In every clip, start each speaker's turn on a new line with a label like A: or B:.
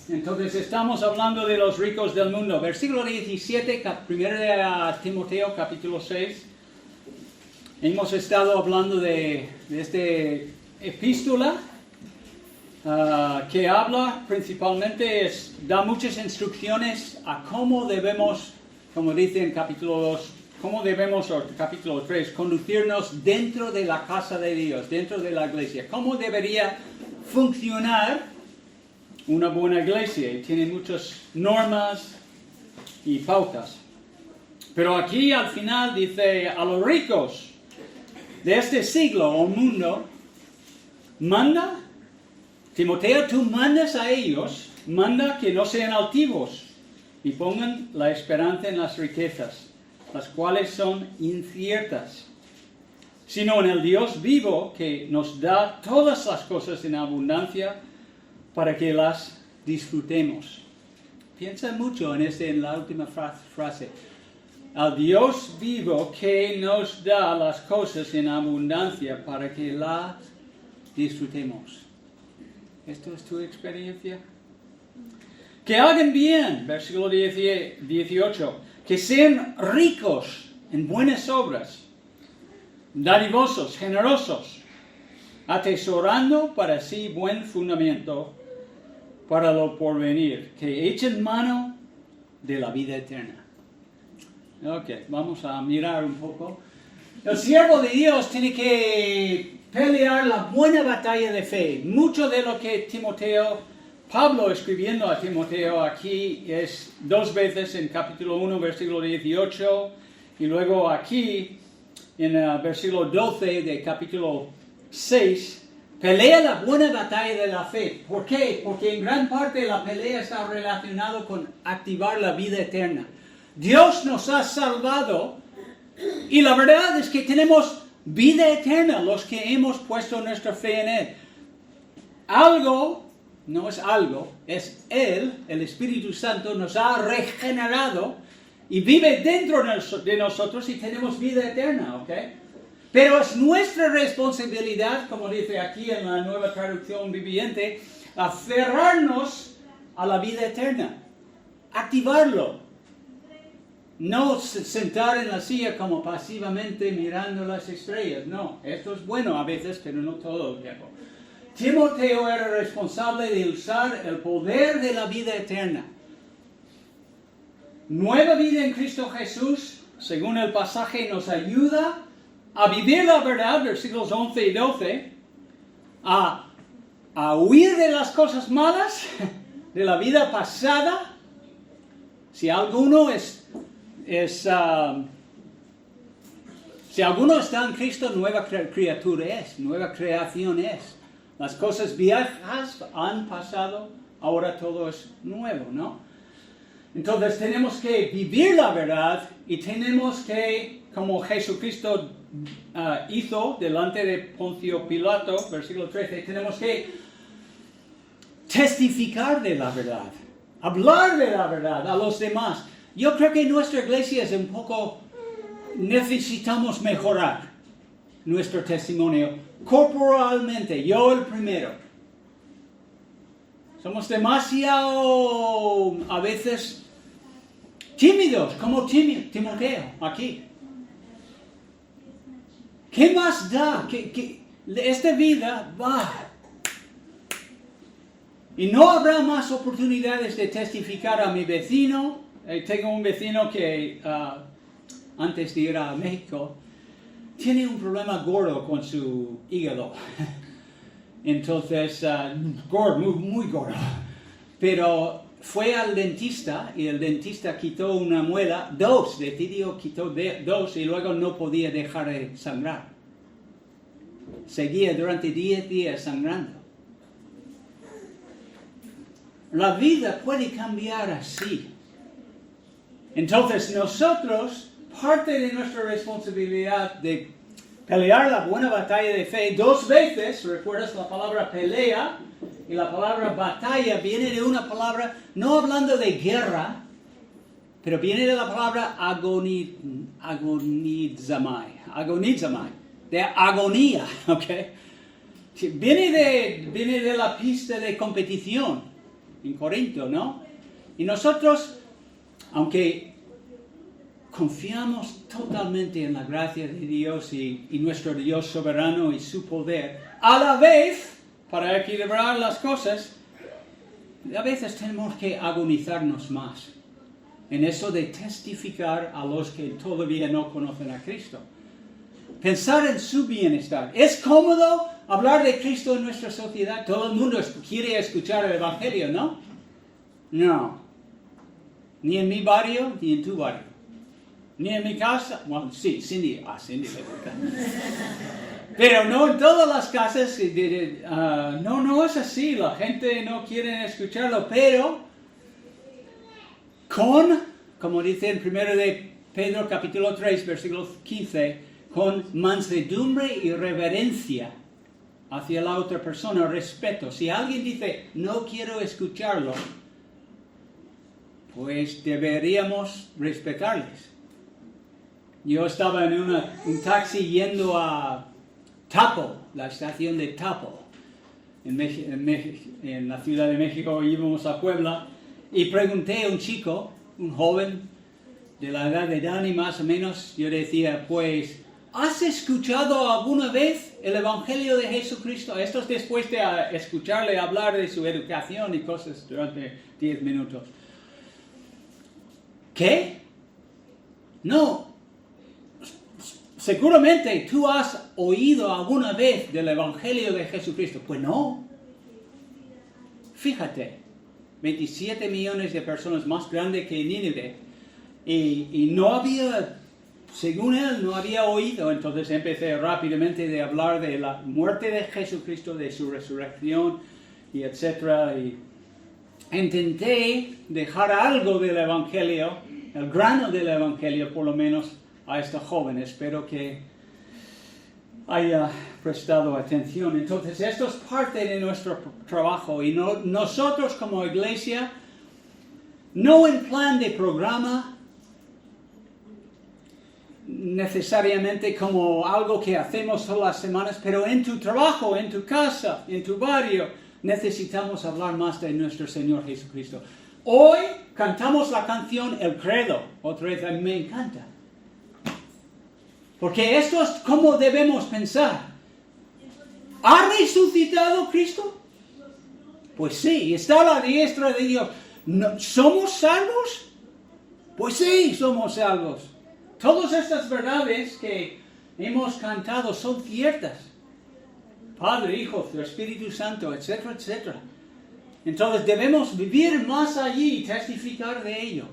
A: Entonces estamos hablando de los ricos del mundo. Versículo 17, 1 de Timoteo, capítulo 6. Hemos estado hablando de esta epístola que habla principalmente, da muchas instrucciones a cómo debemos, como dice en capítulo 2, cómo debemos, o capítulo 3, conducirnos dentro de la casa de Dios, dentro de la iglesia. Cómo debería funcionar una buena iglesia, y tiene muchas normas y pautas. Pero aquí al final dice a los ricos de este siglo o mundo, manda, Timoteo, tú mandas a ellos, manda que no sean altivos y pongan la esperanza en las riquezas, las cuales son inciertas, sino en el Dios vivo que nos da todas las cosas en abundancia para que las disfrutemos. Piensa mucho en la última frase. Al Dios vivo que nos da las cosas en abundancia para que las disfrutemos. ¿Esto es tu experiencia? Que hagan bien, versículo 18, que sean ricos en buenas obras, dadivosos, generosos, atesorando para sí buen fundamento para lo porvenir, que echen mano de la vida eterna. Ok, vamos a mirar un poco. El siervo de Dios tiene que pelear la buena batalla de fe. Mucho de lo que Pablo escribiendo a Timoteo aquí es dos veces en capítulo 1, versículo 18, y luego aquí en el versículo 12 de capítulo 6, pelea la buena batalla de la fe. ¿Por qué? Porque en gran parte la pelea está relacionada con activar la vida eterna. Dios nos ha salvado y la verdad es que tenemos vida eterna los que hemos puesto nuestra fe en Él. Es Él, el Espíritu Santo, nos ha regenerado y vive dentro de nosotros y tenemos vida eterna, ¿ok? Pero es nuestra responsabilidad, como dice aquí en la Nueva Traducción Viviente, aferrarnos a la vida eterna, activarlo. No sentar en la silla como pasivamente mirando las estrellas. No, esto es bueno a veces, pero no todo el tiempo. Timoteo era responsable de usar el poder de la vida eterna. Nueva vida en Cristo Jesús, según el pasaje, nos ayuda a vivir la verdad, versículos 11 y 12, a huir de las cosas malas, de la vida pasada. Si alguno si alguno está en Cristo, nueva criatura es, nueva creación es. Las cosas viejas han pasado, ahora todo es nuevo, ¿no? Entonces tenemos que vivir la verdad y tenemos que, como Jesucristo hizo delante de Poncio Pilato, versículo 13, tenemos que testificar de la verdad, hablar de la verdad a los demás. Yo creo que nuestra iglesia es un poco, necesitamos mejorar nuestro testimonio corporalmente, yo el primero. Somos demasiado, a veces, tímidos, como Timoteo, aquí. ¿Qué más da? Esta vida va. Y no habrá más oportunidades de testificar a mi vecino. Tengo un vecino que antes de ir a México tiene un problema gordo con su hígado. Entonces, gordo, muy gordo. Pero fue al dentista y el dentista quitó una muela, decidió quitó dos y luego no podía dejar de sangrar. Seguía durante 10 días sangrando. La vida puede cambiar así. Entonces nosotros, parte de nuestra responsabilidad de pelear la buena batalla de fe, dos veces, ¿recuerdas la palabra pelea? Y la palabra batalla viene de una palabra, no hablando de guerra, pero viene de la palabra agonizamai, de agonía, ¿ok? Viene de la pista de competición. en Corinto, ¿no? Y nosotros, aunque confiamos totalmente en la gracia de Dios y nuestro Dios soberano y su poder, a la vez, para equilibrar las cosas, a veces tenemos que agonizarnos más en eso de testificar a los que todavía no conocen a Cristo. Pensar en su bienestar. ¿Es cómodo hablar de Cristo en nuestra sociedad? Todo el mundo quiere escuchar el Evangelio, ¿no? No. Ni en mi barrio, ni en tu barrio. Ni en mi casa. Bueno, sí, Cindy le gusta. Pero no en todas las casas. No es así. La gente no quiere escucharlo. Pero como dice en 1 de Pedro capítulo 3, versículo 15, con mansedumbre y reverencia hacia la otra persona, respeto. Si alguien dice, no quiero escucharlo, pues deberíamos respetarles. Yo estaba en un taxi yendo a Tapo, la estación de Tapo, en la Ciudad de México. Íbamos a Puebla y pregunté a un chico, un joven de la edad de Dani más o menos. Yo decía, pues, ¿has escuchado alguna vez el Evangelio de Jesucristo? Esto es después de escucharle hablar de su educación y cosas durante 10 minutos. ¿Qué? No. Seguramente tú has oído alguna vez del Evangelio de Jesucristo. Pues no. Fíjate, 27 millones de personas, más grande que Nínive. Y no había, según él, no había oído. Entonces empecé rápidamente de hablar de la muerte de Jesucristo, de su resurrección, y etc. Y intenté dejar algo del Evangelio, el grano del Evangelio por lo menos, a esta joven. Espero que haya prestado atención. Entonces, esto es parte de nuestro trabajo. Y nosotros como iglesia, no en plan de programa, necesariamente como algo que hacemos todas las semanas, pero en tu trabajo, en tu casa, en tu barrio, necesitamos hablar más de nuestro Señor Jesucristo. Hoy cantamos la canción El Credo. Otra vez, a mí me encanta. Porque esto es como debemos pensar. ¿Ha resucitado Cristo? Pues sí, está a la diestra de Dios. ¿Somos salvos? Pues sí, somos salvos. Todas estas verdades que hemos cantado son ciertas. Padre, Hijo, Espíritu Santo, etcétera, etcétera. Entonces debemos vivir más allí y testificar de ello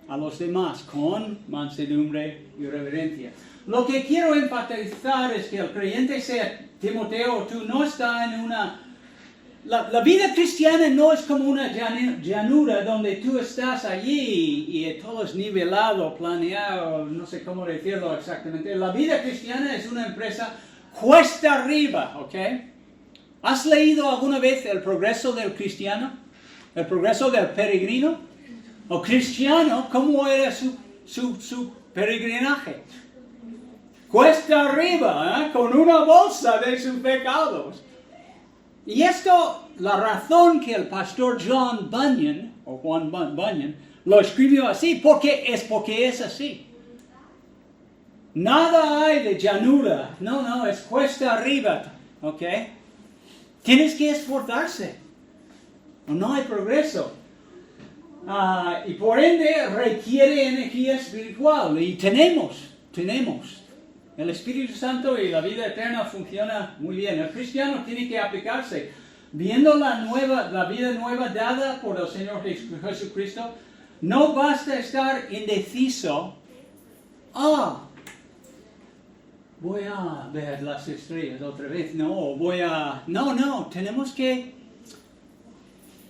A: a los demás con mansedumbre y reverencia. Lo que quiero enfatizar es que el creyente, sea Timoteo o tú, no está en una... La vida cristiana no es como una llanura donde tú estás allí y todo es nivelado, planeado, no sé cómo decirlo exactamente. La vida cristiana es una empresa cuesta arriba, ¿ok? ¿Has leído alguna vez El progreso del cristiano? ¿El progreso del peregrino? ¿O cristiano? ¿Cómo era su peregrinaje? Cuesta arriba, con una bolsa de sus pecados. Y esto, la razón que el pastor John Bunyan, o Juan Bunyan, lo escribió así, porque es así. Nada hay de llanura, no, es cuesta arriba, ¿ok? Tienes que esforzarse, o no hay progreso. Y por ende requiere energía espiritual, y tenemos. El Espíritu Santo y la vida eterna funciona muy bien. El cristiano tiene que aplicarse. Viendo la vida nueva dada por el Señor Jesucristo, no basta estar indeciso. Voy a ver las estrellas otra vez. No, tenemos que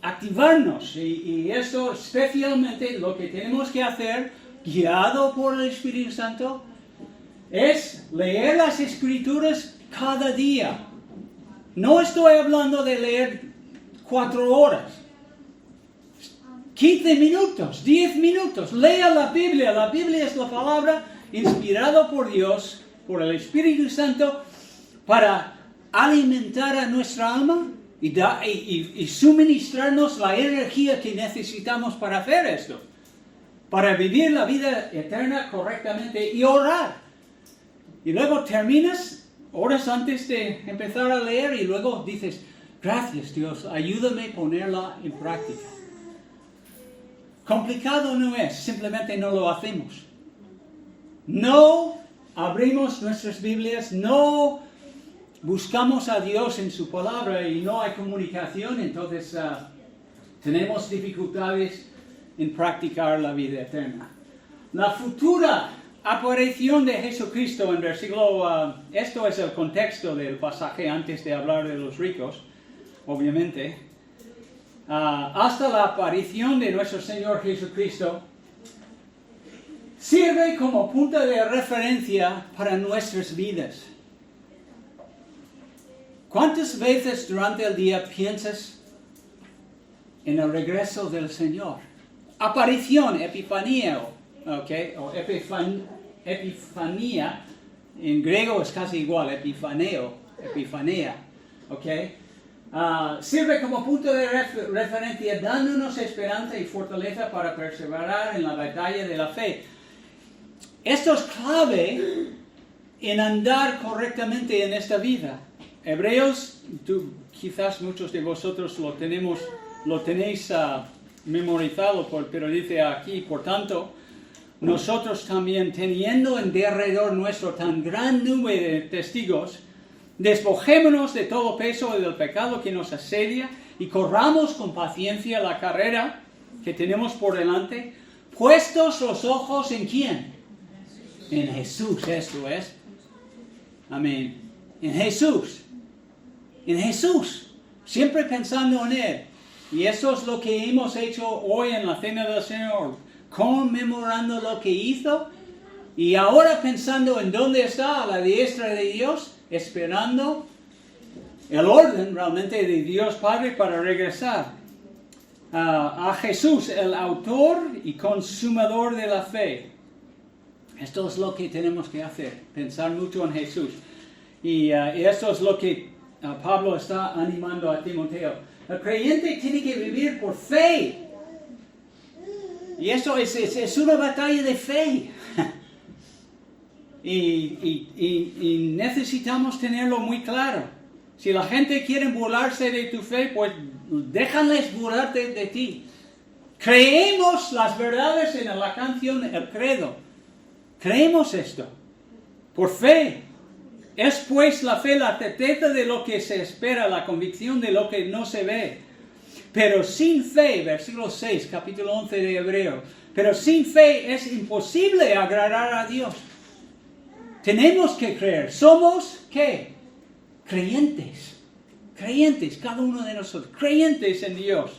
A: activarnos. Y eso especialmente lo que tenemos que hacer, guiado por el Espíritu Santo, es leer las Escrituras cada día. No estoy hablando de leer 4 horas. 15 minutos, 10 minutos. Lea la Biblia. La Biblia es la palabra inspirada por Dios, por el Espíritu Santo, para alimentar a nuestra alma y suministrarnos la energía que necesitamos para hacer esto, para vivir la vida eterna correctamente y orar. Y luego terminas, horas antes de empezar a leer, y luego dices, gracias Dios, ayúdame a ponerla en práctica. Complicado no es, simplemente no lo hacemos. No abrimos nuestras Biblias, no buscamos a Dios en su palabra y no hay comunicación, entonces tenemos dificultades en practicar la vida eterna. La futura aparición de Jesucristo en versículo, esto es el contexto del pasaje antes de hablar de los ricos, obviamente. Hasta la aparición de nuestro Señor Jesucristo, sirve como punto de referencia para nuestras vidas. ¿Cuántas veces durante el día piensas en el regreso del Señor? Aparición, epifanía, ¿okay? O epifanía, en griego es casi igual, epifanía, ¿okay? Sirve como punto de referencia, dándonos esperanza y fortaleza para perseverar en la batalla de la fe. Esto es clave en andar correctamente en esta vida. Hebreos, quizás muchos de vosotros lo tenéis memorizado, pero dice aquí, por tanto, nosotros también, teniendo en derredor nuestro tan gran número de testigos, despojémonos de todo peso y del pecado que nos asedia y corramos con paciencia la carrera que tenemos por delante, puestos los ojos ¿en quién? En Jesús, esto es. Amén. En Jesús. En Jesús. Siempre pensando en Él. Y eso es lo que hemos hecho hoy en la Cena del Señor. Conmemorando lo que hizo. Y ahora pensando en dónde está a la diestra de Dios. Esperando el orden realmente de Dios Padre para regresar. A Jesús, el autor y consumador de la fe. Esto es lo que tenemos que hacer, pensar mucho en Jesús. Y esto es lo que Pablo está animando a Timoteo. El creyente tiene que vivir por fe. Y eso es una batalla de fe. y necesitamos tenerlo muy claro. Si la gente quiere burlarse de tu fe, pues déjales burlarte de ti. Creemos las verdades en la canción El Credo. Creemos esto. Por fe. Es pues la fe la certeza de lo que se espera, la convicción de lo que no se ve. Pero sin fe, versículo 6, capítulo 11 de Hebreos. Pero sin fe es imposible agradar a Dios. Tenemos que creer. Somos, ¿qué? Creyentes. Creyentes, cada uno de nosotros. Creyentes en Dios.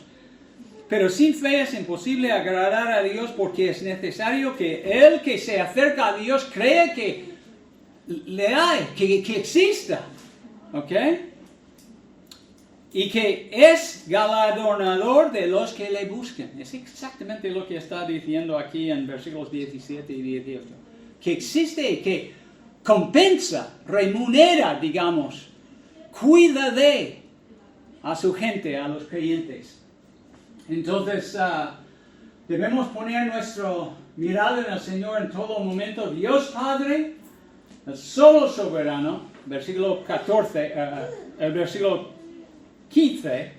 A: Pero sin fe es imposible agradar a Dios porque es necesario que el que se acerca a Dios cree que le hay, que exista. ¿Ok? Y que es galardonador de los que le busquen. Es exactamente lo que está diciendo aquí en versículos 17 y 18. Que existe, que compensa, remunera, digamos, cuida de a su gente, a los creyentes. Entonces, debemos poner nuestra mirada en el Señor en todo momento. Dios Padre, el solo soberano, versículo 14, el versículo 15,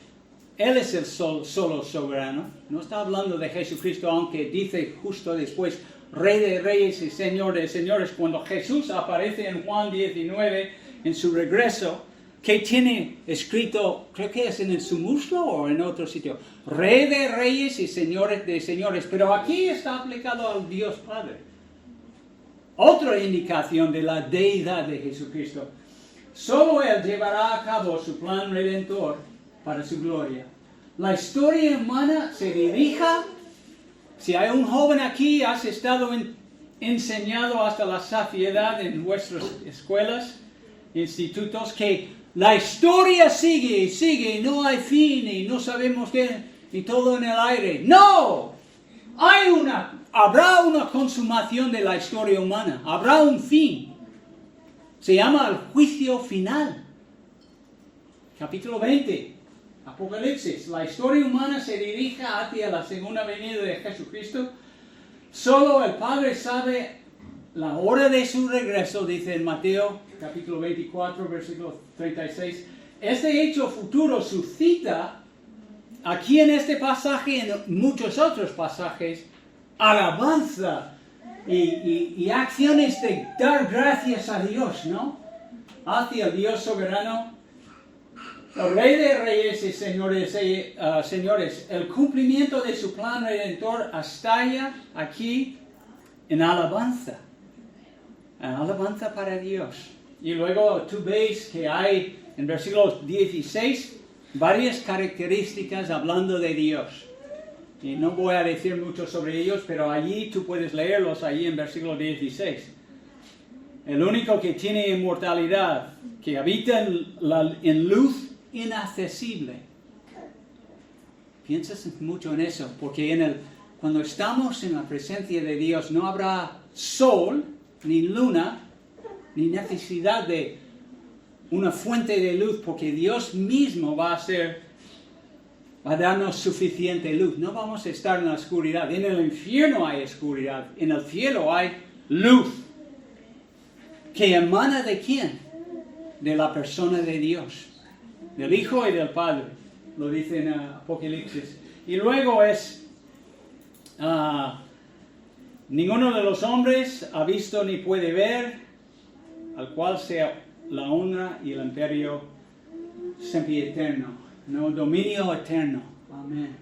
A: Él es el solo soberano. No está hablando de Jesucristo, aunque dice justo después, Rey de Reyes y Señor de Señores. Cuando Jesús aparece en Juan 19, en su regreso, que tiene escrito, creo que es en su muslo o en otro sitio, Rey de Reyes y Señores de Señores. Pero aquí está aplicado al Dios Padre. Otra indicación de la deidad de Jesucristo. Solo Él llevará a cabo su plan redentor para su gloria. La historia humana se dirija. Si hay un joven aquí, has estado enseñado hasta la saciedad en vuestras escuelas, institutos, que la historia sigue y sigue, y no hay fin, y no sabemos qué, y todo en el aire. ¡No! Habrá una consumación de la historia humana, habrá un fin. Se llama el juicio final. Capítulo 20 Apocalipsis. La historia humana se dirige hacia la segunda venida de Jesucristo. Solo el Padre sabe la hora de su regreso, dice en Mateo capítulo 24, versículo 36. Este hecho futuro suscita aquí en este pasaje y en muchos otros pasajes alabanza y acciones de dar gracias a Dios, ¿no? Hacia el Dios soberano. El Rey de Reyes y señores, el cumplimiento de su plan redentor estalla aquí en alabanza. Alabanza para Dios. Y luego tú ves que hay en versículo 16 varias características hablando de Dios. Y no voy a decir mucho sobre ellos, pero allí tú puedes leerlos allí en versículo 16. El único que tiene inmortalidad, que habita en luz inaccesible. Piensas mucho en eso, porque cuando estamos en la presencia de Dios no habrá sol, ni luna, ni necesidad de una fuente de luz, porque Dios mismo va a darnos suficiente luz. No vamos a estar en la oscuridad. En el infierno hay oscuridad, en el cielo hay luz. ¿Que emana de quién? De la persona de Dios, del Hijo y del Padre, lo dice en Apocalipsis. Y luego ninguno de los hombres ha visto ni puede ver, al cual sea la honra y el imperio siempre eterno, no, dominio eterno. Amén.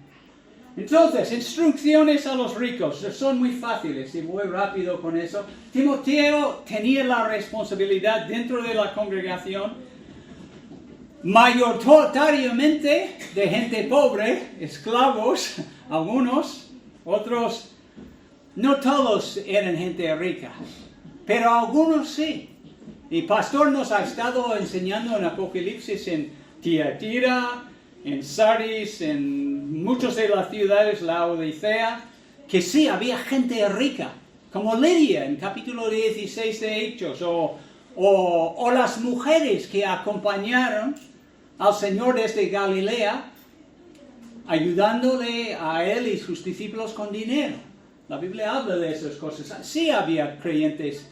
A: Entonces, instrucciones a los ricos, son muy fáciles y muy rápido con eso. Timoteo tenía la responsabilidad dentro de la congregación, mayoritariamente de gente pobre, esclavos, algunos, otros, no todos eran gente rica, pero algunos sí. Y pastor nos ha estado enseñando en Apocalipsis en Tiatira, en Sardis, en muchas de las ciudades, la Odisea, que sí, había gente rica, como Lidia en capítulo 16 de Hechos, o las mujeres que acompañaron al Señor desde Galilea, ayudándole a él y sus discípulos con dinero. La Biblia habla de esas cosas. Sí había creyentes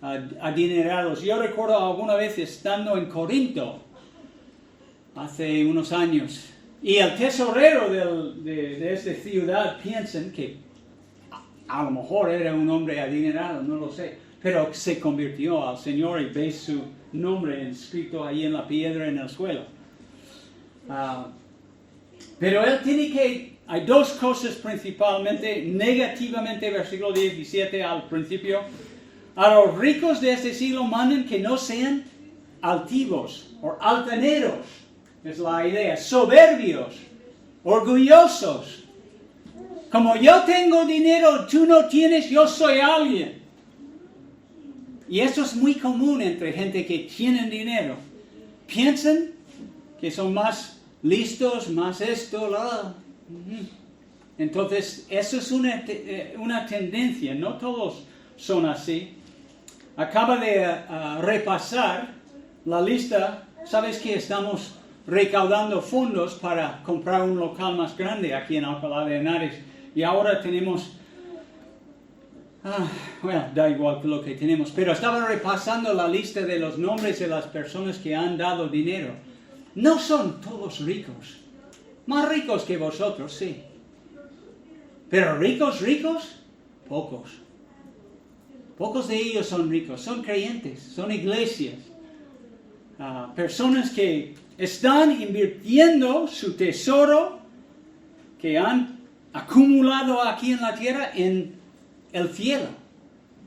A: adinerados. Yo recuerdo alguna vez estando en Corinto, hace unos años, y el tesorero de esta ciudad piensan que a lo mejor era un hombre adinerado, no lo sé, pero se convirtió al Señor y ve su nombre escrito ahí en la piedra en el suelo. Pero él hay dos cosas principalmente, negativamente, versículo 17 al principio. A los ricos de este siglo mandan que no sean altivos o altaneros, es la idea, soberbios, orgullosos. Como yo tengo dinero, tú no tienes, yo soy alguien. Y eso es muy común entre gente que tiene dinero. Piensan que son más listos, más esto, Entonces, eso es una tendencia, no todos son así. Acaba de repasar la lista. Sabes que estamos recaudando fondos para comprar un local más grande aquí en Alcalá de Henares. Y ahora tenemos, da igual lo que tenemos, pero estaba repasando la lista de los nombres de las personas que han dado dinero. No son todos ricos, más ricos que vosotros, sí. Pero ricos, pocos. Pocos de ellos son ricos, son creyentes, son iglesias. Personas que están invirtiendo su tesoro que han acumulado aquí en la tierra en el cielo,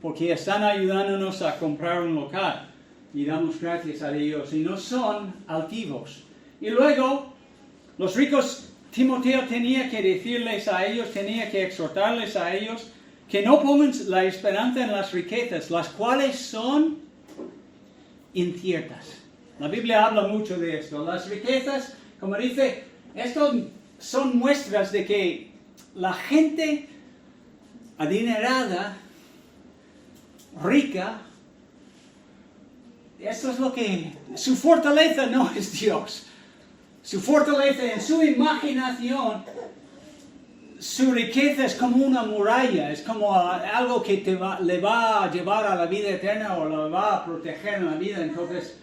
A: porque están ayudándonos a comprar un local y damos gracias a Dios, y no son altivos. Y luego los ricos, Timoteo tenía que decirles a ellos, tenía que exhortarles a ellos que no pongan la esperanza en las riquezas, las cuales son inciertas. La Biblia habla mucho de esto. Las riquezas, como dice, esto son muestras de que la gente adinerada, rica, eso es lo que, su fortaleza no es Dios. su fortaleza, en su imaginación, su riqueza es como una muralla, es como algo que le va a llevar a la vida eterna o le va a proteger en la vida. Entonces,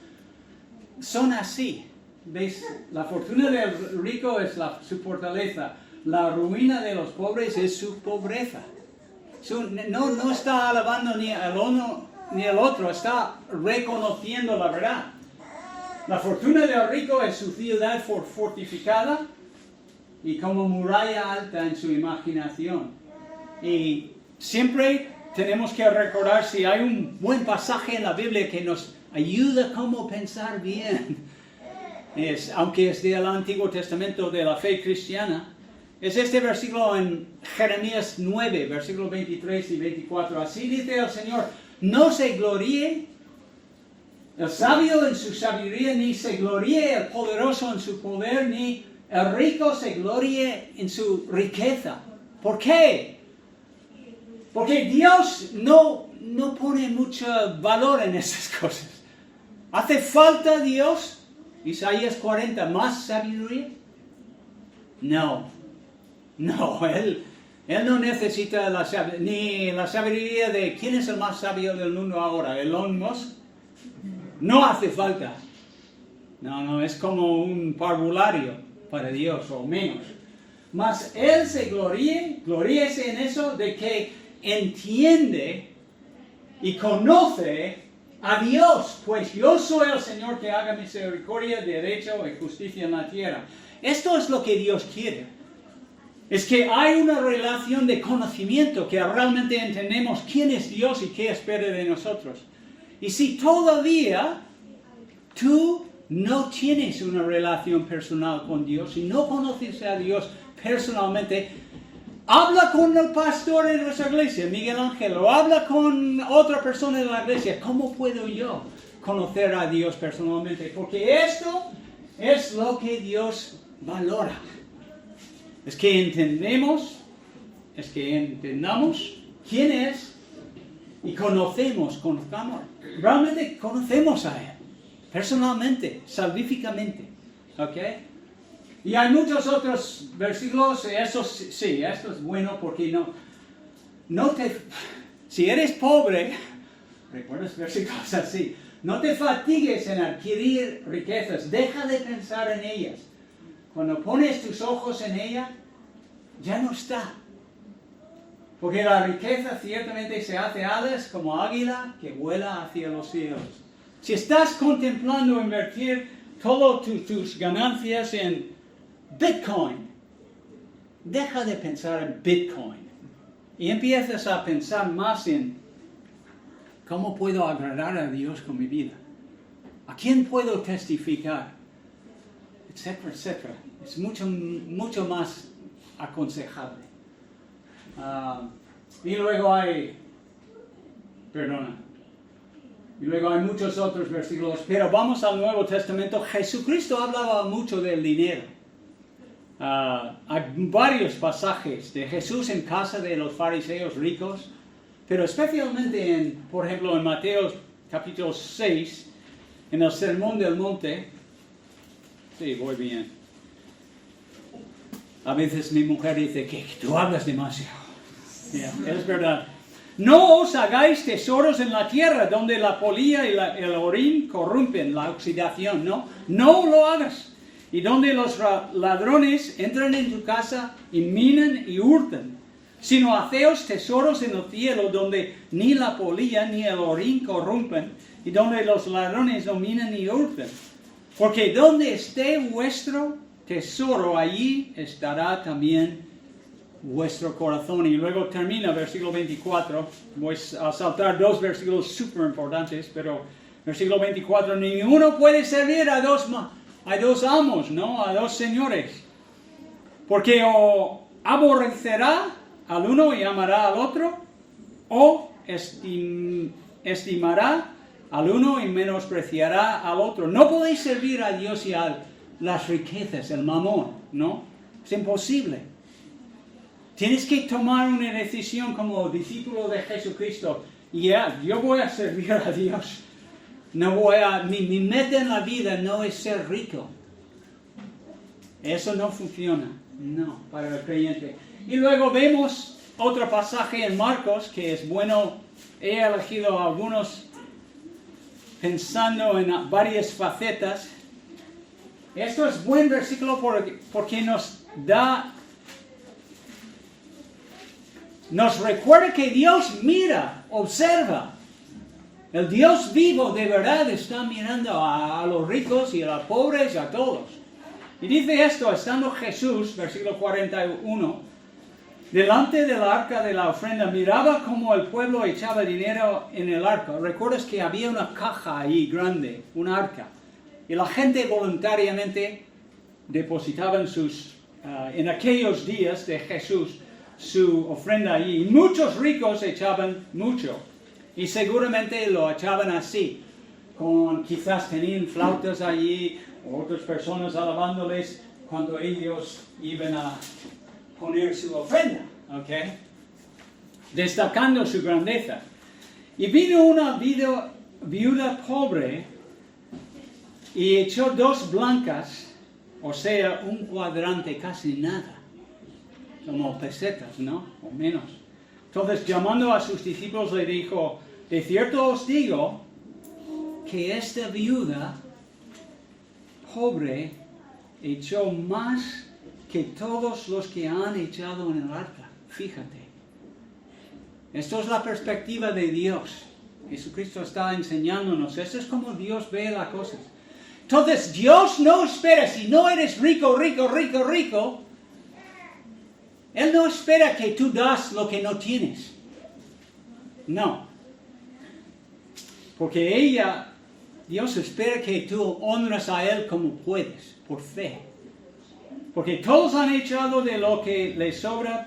A: son así. ¿Ves? La fortuna del rico es su fortaleza. La ruina de los pobres es su pobreza. No está alabando ni al uno ni al otro, está reconociendo la verdad. La fortuna del rico es su ciudad fortificada y como muralla alta en su imaginación. Y siempre tenemos que recordar si hay un buen pasaje en la Biblia que nos ayuda cómo pensar bien. Aunque es del Antiguo Testamento de la fe cristiana, es este versículo en Jeremías 9, versículos 23 y 24. Así dice el Señor, no se gloríe el sabio en su sabiduría, ni se gloríe el poderoso en su poder, ni el rico se gloríe en su riqueza. ¿Por qué? Porque Dios no pone mucho valor en esas cosas. ¿Hace falta Dios? Isaías 40, ¿más sabiduría? No, Él no necesita ni la sabiduría de ¿quién es el más sabio del mundo ahora? ¿Elon Musk? No hace falta. No, es como un parvulario para Dios o menos. Mas Él se gloríese en eso de que entiende y conoce a Dios, pues yo soy el Señor que haga misericordia, derecho y justicia en la tierra. Esto es lo que Dios quiere. Es que hay una relación de conocimiento, que realmente entendemos quién es Dios y qué espera de nosotros. Y si todavía tú no tienes una relación personal con Dios y no conoces a Dios personalmente, habla con el pastor de nuestra iglesia, Miguel Ángel, o habla con otra persona de la iglesia. ¿Cómo puedo yo conocer a Dios personalmente? Porque esto es lo que Dios valora. Es que entendamos quién es y conozcamos. Realmente conocemos a Él, personalmente, salvíficamente. ¿Ok? Y hay muchos otros versículos, esto es bueno porque si eres pobre, recuerdas versículos así, no te fatigues en adquirir riquezas, deja de pensar en ellas. Cuando pones tus ojos en ella, ya no está. Porque la riqueza ciertamente se hace alas como águila que vuela hacia los cielos. Si estás contemplando invertir todas tus ganancias en Bitcoin, deja de pensar en Bitcoin y empiezas a pensar más en cómo puedo agradar a Dios con mi vida, a quién puedo testificar, etcétera, etcétera. Es mucho más aconsejable. Y luego hay muchos otros versículos, pero vamos al Nuevo Testamento. Jesucristo hablaba mucho del dinero. Hay varios pasajes de Jesús en casa de los fariseos ricos, pero especialmente por ejemplo, en Mateo capítulo 6, en el Sermón del Monte. Sí, voy bien. A veces mi mujer dice que tú hablas demasiado. Es verdad. No os hagáis tesoros en la tierra, donde la polilla y el orín corrompen, la oxidación, no lo hagas. Y donde los ladrones entran en tu casa y minan y hurtan, sino haceos tesoros en el cielo, donde ni la polilla ni el orín corrompen, y donde los ladrones no minan ni hurtan. Porque donde esté vuestro tesoro, allí estará también vuestro corazón. Y luego termina versículo 24. Voy a saltar dos versículos súper importantes, pero versículo 24, ninguno puede servir a dos amos, a dos señores, porque o aborrecerá al uno y amará al otro, o estimará al uno y menospreciará al otro. No podéis servir a Dios y a las riquezas, el mamón, es imposible. Tienes que tomar una decisión como discípulo de Jesucristo. Yo voy a servir a Dios. Mi meta en la vida no es ser rico. Eso no funciona, no, para el creyente. Y luego vemos otro pasaje en Marcos que es bueno. He elegido algunos pensando en varias facetas. Esto es buen versículo porque nos recuerda que Dios mira, observa. El Dios vivo de verdad está mirando a los ricos y a los pobres y a todos. Y dice esto, estando Jesús, versículo 41, delante del arca de la ofrenda, miraba como el pueblo echaba dinero en el arca. ¿Recuerdas que había una caja ahí grande, una arca? Y la gente voluntariamente depositaba en aquellos días de Jesús su ofrenda allí. Y muchos ricos echaban mucho. Y seguramente lo echaban así. Quizás tenían flautas allí, otras personas alabándoles cuando ellos iban a poner su ofrenda, ¿ok? Destacando su grandeza. Y vino una viuda pobre y echó 2 blancas, o sea, un cuadrante, casi nada, como pesetas, ¿no? O menos. Entonces, llamando a sus discípulos, le dijo, de cierto os digo que esta viuda pobre echó más que todos los que han echado en el arca. Fíjate. Esto es la perspectiva de Dios. Jesucristo está enseñándonos. Esto es como Dios ve las cosas. Entonces, Dios no espera, si no eres rico, Él no espera que tú das lo que no tienes. No. Porque Dios espera que tú honras a Él como puedes, por fe. Porque todos han echado de lo que les sobra,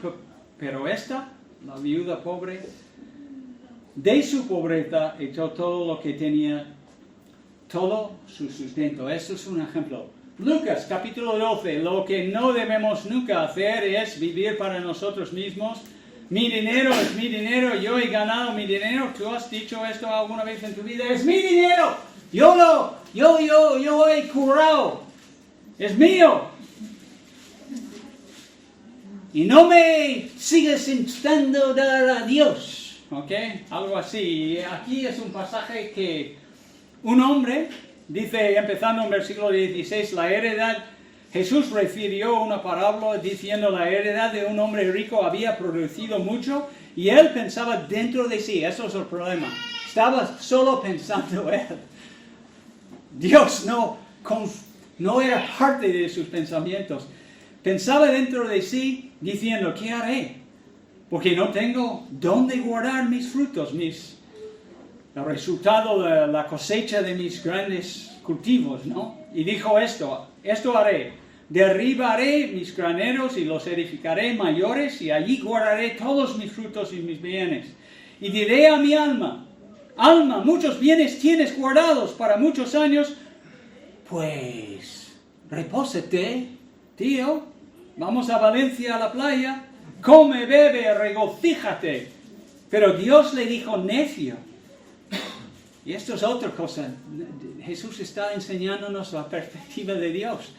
A: pero la viuda pobre, de su pobreza echó todo lo que tenía, todo su sustento. Esto es un ejemplo. Lucas capítulo 12, lo que no debemos nunca hacer es vivir para nosotros mismos. Mi dinero es mi dinero, yo he ganado mi dinero. ¿Tú has dicho esto alguna vez en tu vida? Es mi dinero, yo he curado, es mío. Y no me sigues intentando dar a Dios, ¿ok? Algo así. Y aquí es un pasaje que un hombre, dice, empezando en versículo 16, la heredad, Jesús refirió una parábola diciendo la heredad de un hombre rico había producido mucho y él pensaba dentro de sí. Eso es el problema. Estaba solo pensando él. Dios no era parte de sus pensamientos. Pensaba dentro de sí diciendo, ¿qué haré? Porque no tengo dónde guardar mis frutos, el resultado de la cosecha de mis grandes cultivos, ¿no? Y dijo esto haré, derribaré mis graneros y los edificaré mayores y allí guardaré todos mis frutos y mis bienes. Y diré a mi alma, muchos bienes tienes guardados para muchos años, pues repósate, tío, vamos a Valencia a la playa, come, bebe, regocíjate. Pero Dios le dijo necio. Y esto es otra cosa. Jesús está enseñándonos la perspectiva de Dios.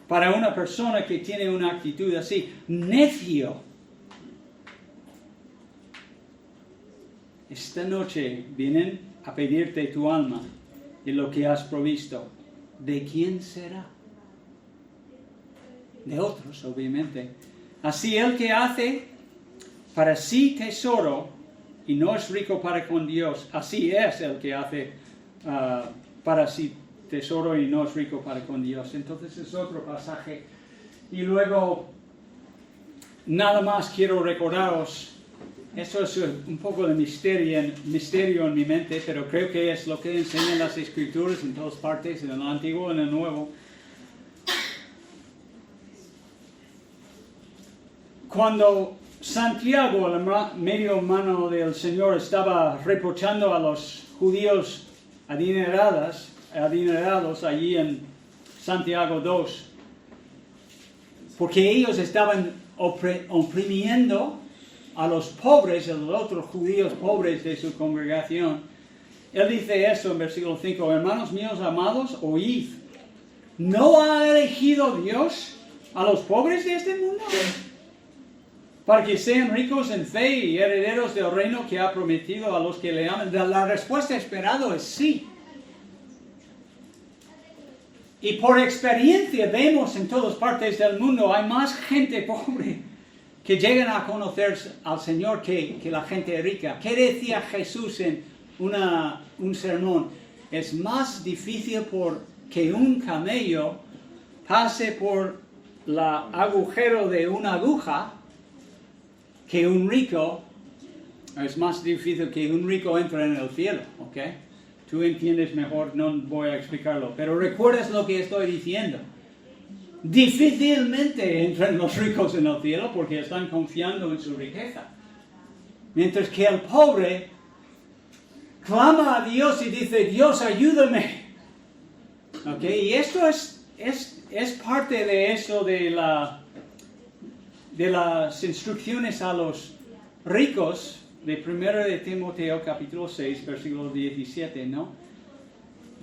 A: Para una persona que tiene una actitud así, necio. Esta noche vienen a pedirte tu alma y lo que has provisto. ¿De quién será? De otros, obviamente. Así el que hace para sí tesoro y no es rico para con Dios, así es el que hace para sí tesoro y no es rico para con Dios. Entonces es otro pasaje. Y luego, nada más quiero recordaros, esto es un poco de misterio en mi mente, pero creo que es lo que enseñan las Escrituras en todas partes, en el Antiguo y en el Nuevo. Cuando Santiago, el medio hermano del Señor, estaba reprochando a los judíos adinerados allí en Santiago 2, porque ellos estaban oprimiendo a los pobres, a los otros judíos pobres de su congregación. Él dice esto en versículo 5, hermanos míos amados, oíd, ¿no ha elegido Dios a los pobres de este mundo? Para que sean ricos en fe y herederos del reino que ha prometido a los que le aman. La respuesta esperada es sí. Y por experiencia vemos en todas partes del mundo hay más gente pobre que llegan a conocer al Señor que la gente rica. ¿Qué decía Jesús en un sermón? Es más difícil que un camello pase por el agujero de una aguja que un rico. Es más difícil que un rico entre en el cielo, ¿ok? Tú entiendes mejor, no voy a explicarlo, pero recuerdas lo que estoy diciendo. Difícilmente entran los ricos en el cielo porque están confiando en su riqueza. Mientras que el pobre clama a Dios y dice, Dios, ayúdame. ¿Ok? Y esto es parte de eso de las instrucciones a los ricos de 1 de Timoteo capítulo 6, versículo 17, ¿no?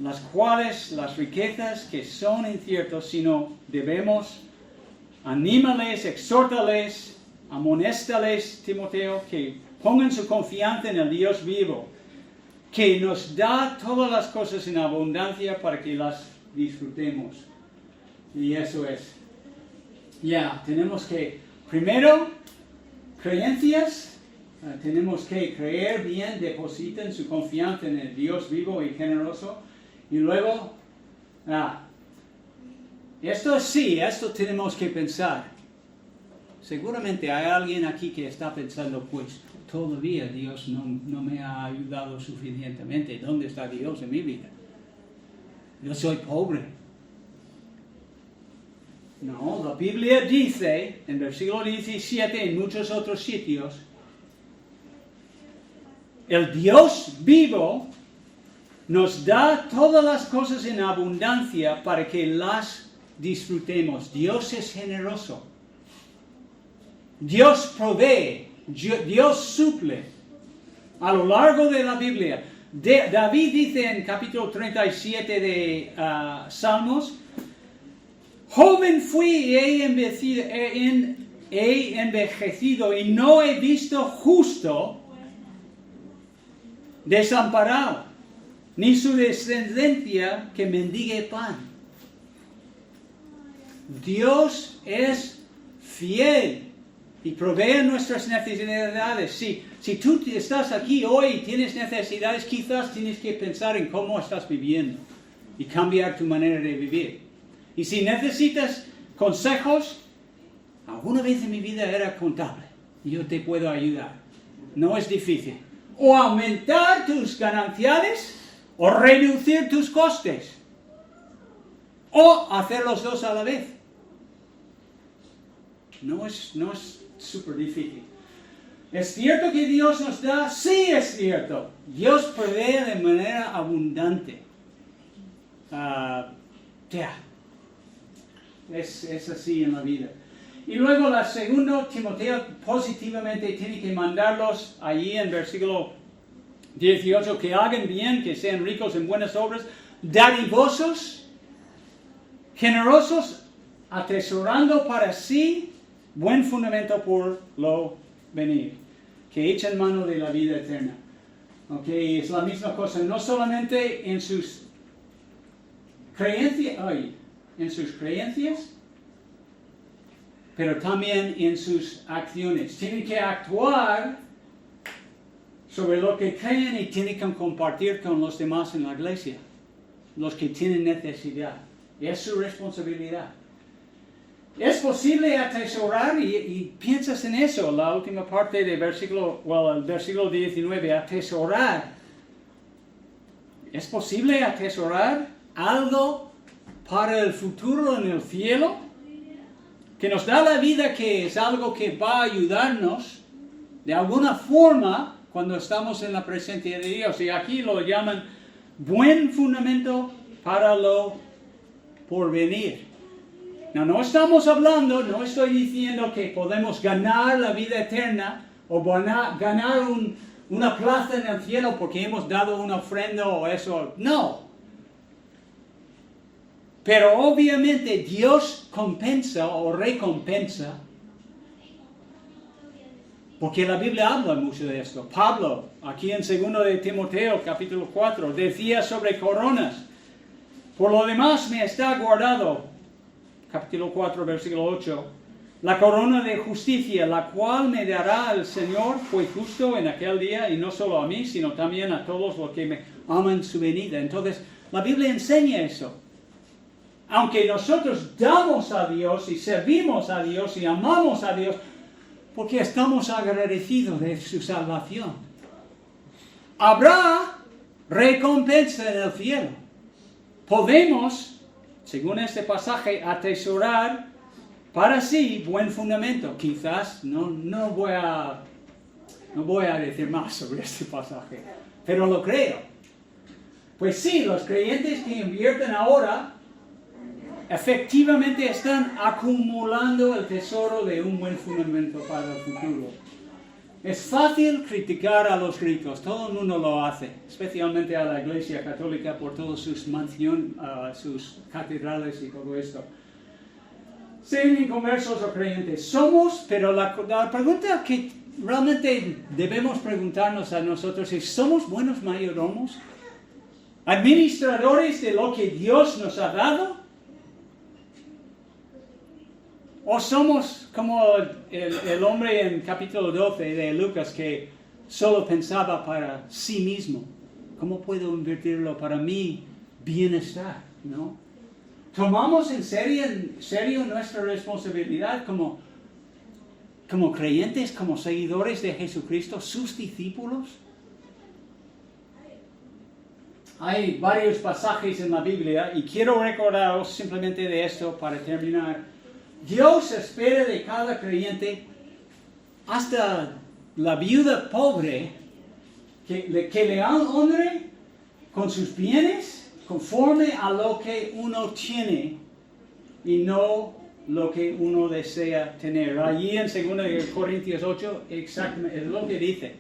A: Las cuales, las riquezas que son inciertas, sino debemos anímales, exhórtales, amonéstales, Timoteo, que pongan su confianza en el Dios vivo, que nos da todas las cosas en abundancia para que las disfrutemos. Y eso es. Tenemos que, primero, creencias. Tenemos que creer bien, depositen su confianza en el Dios vivo y generoso. Y luego, esto tenemos que pensar. Seguramente hay alguien aquí que está pensando, pues todavía Dios no me ha ayudado suficientemente. ¿Dónde está Dios en mi vida? Yo soy pobre. No, la Biblia dice en versículo 17, en muchos otros sitios, el Dios vivo nos da todas las cosas en abundancia para que las disfrutemos. Dios es generoso. Dios provee. Dios suple. A lo largo de la Biblia. David dice en capítulo 37 de Salmos, joven fui y he envejecido y no he visto justo desamparado, ni su descendencia que mendigue pan. Dios es fiel y provee nuestras necesidades. Si tú estás aquí hoy y tienes necesidades, quizás tienes que pensar en cómo estás viviendo y cambiar tu manera de vivir. Y si necesitas consejos, alguna vez en mi vida era contable y yo te puedo ayudar. No es difícil. O aumentar tus gananciales o reducir tus costes. O hacer los dos a la vez. No es súper difícil. ¿Es cierto que Dios nos da? Sí, es cierto. Dios provee de manera abundante. Es así en la vida. Y luego la segunda, Timoteo positivamente tiene que mandarlos allí en versículo 18, que hagan bien, que sean ricos en buenas obras, dadivosos, generosos, atesorando para sí buen fundamento por lo venir, que echen mano de la vida eterna. Ok, es la misma cosa, no solamente en sus creencias, pero también en sus acciones. Tienen que actuar sobre lo que creen y tienen que compartir con los demás en la iglesia, los que tienen necesidad. Es su responsabilidad. Es posible atesorar, y piensas en eso, la última parte del el versículo 19, atesorar. ¿Es posible atesorar algo para el futuro en el cielo? Que nos da la vida, que es algo que va a ayudarnos de alguna forma cuando estamos en la presencia de Dios. Y aquí lo llaman buen fundamento para lo porvenir. No estamos hablando, no estoy diciendo que podemos ganar la vida eterna o ganar una plaza en el cielo porque hemos dado una ofrenda o eso. No. Pero obviamente Dios compensa o recompensa, porque la Biblia habla mucho de esto. Pablo, aquí en 2 de Timoteo, capítulo 4, decía sobre coronas. Por lo demás me está guardado, capítulo 4, versículo 8, la corona de justicia, la cual me dará el Señor, fue justo en aquel día, y no solo a mí, sino también a todos los que me aman su venida. Entonces, la Biblia enseña eso. Aunque nosotros damos a Dios y servimos a Dios y amamos a Dios, porque estamos agradecidos de su salvación, habrá recompensa en el cielo. Podemos, según este pasaje, atesorar para sí buen fundamento. Quizás no voy a decir más sobre este pasaje, pero lo creo. Pues sí, los creyentes que invierten ahora efectivamente están acumulando el tesoro de un buen fundamento para el futuro. Es fácil criticar a los ricos, todo el mundo lo hace, especialmente a la Iglesia Católica por todas sus mansiones, sus catedrales y todo esto. Sean inconversos o creyentes, somos, pero la pregunta que realmente debemos preguntarnos a nosotros es, ¿somos buenos mayordomos? ¿Administradores de lo que Dios nos ha dado? ¿O somos como el hombre en capítulo 12 de Lucas que solo pensaba para sí mismo? ¿Cómo puedo invertirlo para mi bienestar? ¿No? ¿Tomamos en serio nuestra responsabilidad como creyentes, como seguidores de Jesucristo, sus discípulos? Hay varios pasajes en la Biblia y quiero recordaros simplemente de esto para terminar. Dios espera de cada creyente, hasta la viuda pobre, que le honre con sus bienes conforme a lo que uno tiene y no lo que uno desea tener. Allí en 2 Corintios 8 exactamente es lo que dice.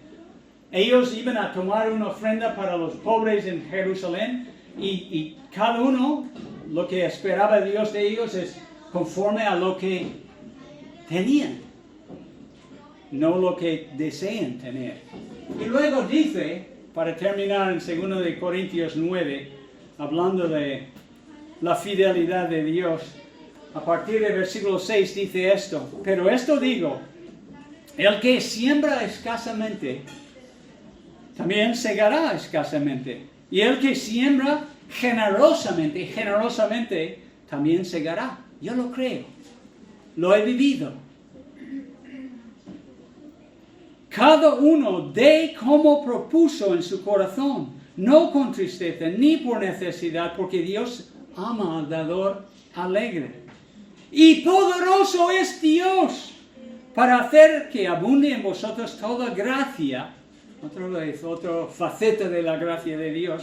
A: Ellos iban a tomar una ofrenda para los pobres en Jerusalén y cada uno, lo que esperaba Dios de ellos es conforme a lo que tenían, no lo que desean tener. Y luego dice, para terminar en 2 de Corintios 9, hablando de la fidelidad de Dios, a partir del versículo 6 dice esto: pero esto digo, el que siembra escasamente, también segará escasamente. Y el que siembra generosamente, también segará. Yo lo creo, lo he vivido. Cada uno dé como propuso en su corazón, no con tristeza ni por necesidad, porque Dios ama al dador alegre. Y poderoso es Dios para hacer que abunde en vosotros toda gracia, otra faceta de la gracia de Dios,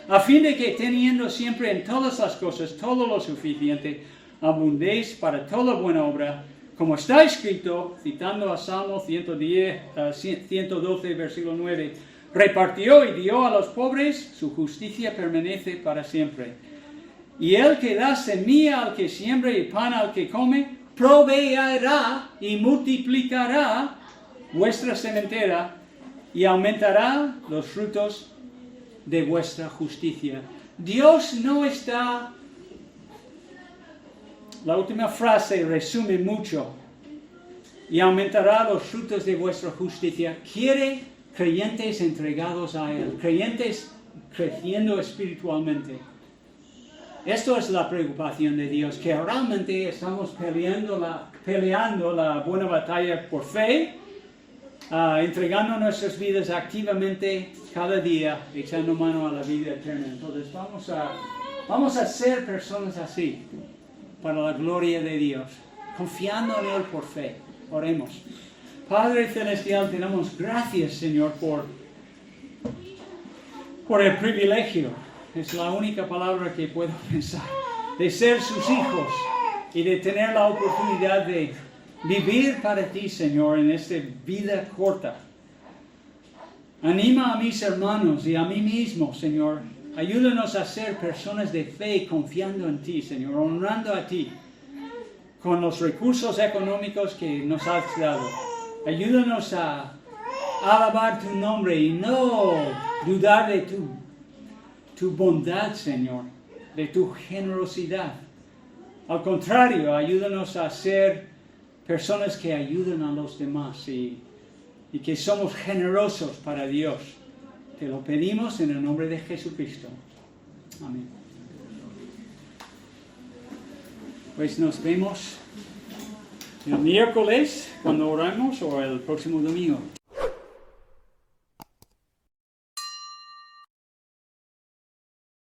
A: a fin de que teniendo siempre en todas las cosas todo lo suficiente, abundéis para toda buena obra, como está escrito, citando a Salmo 112, versículo 9, repartió y dio a los pobres, su justicia permanece para siempre. Y el que da semilla al que siembra y pan al que come, proveerá y multiplicará vuestra sementera y aumentará los frutos de vuestra justicia. Dios no está... La última frase resume mucho. Y aumentará los frutos de vuestra justicia. Quiere creyentes entregados a Él, creyentes creciendo espiritualmente. Esto es la preocupación de Dios, que realmente estamos peleando la buena batalla por fe, entregando nuestras vidas activamente cada día, echando mano a la vida eterna. Entonces vamos a ser personas así, para la gloria de Dios, confiando en Él por fe. Oremos. Padre Celestial, te damos gracias, Señor, por el privilegio, es la única palabra que puedo pensar, de ser sus hijos y de tener la oportunidad de vivir para ti, Señor, en esta vida corta. Anima a mis hermanos y a mí mismo, Señor, Ayúdanos a ser personas de fe confiando en ti, Señor, honrando a ti con los recursos económicos que nos has dado. Ayúdanos a alabar tu nombre y no dudar de tu bondad, Señor, de tu generosidad. Al contrario, ayúdanos a ser personas que ayudan a los demás y que somos generosos para Dios. Te lo pedimos en el nombre de Jesucristo. Amén. Pues nos vemos el miércoles cuando oramos o el próximo domingo.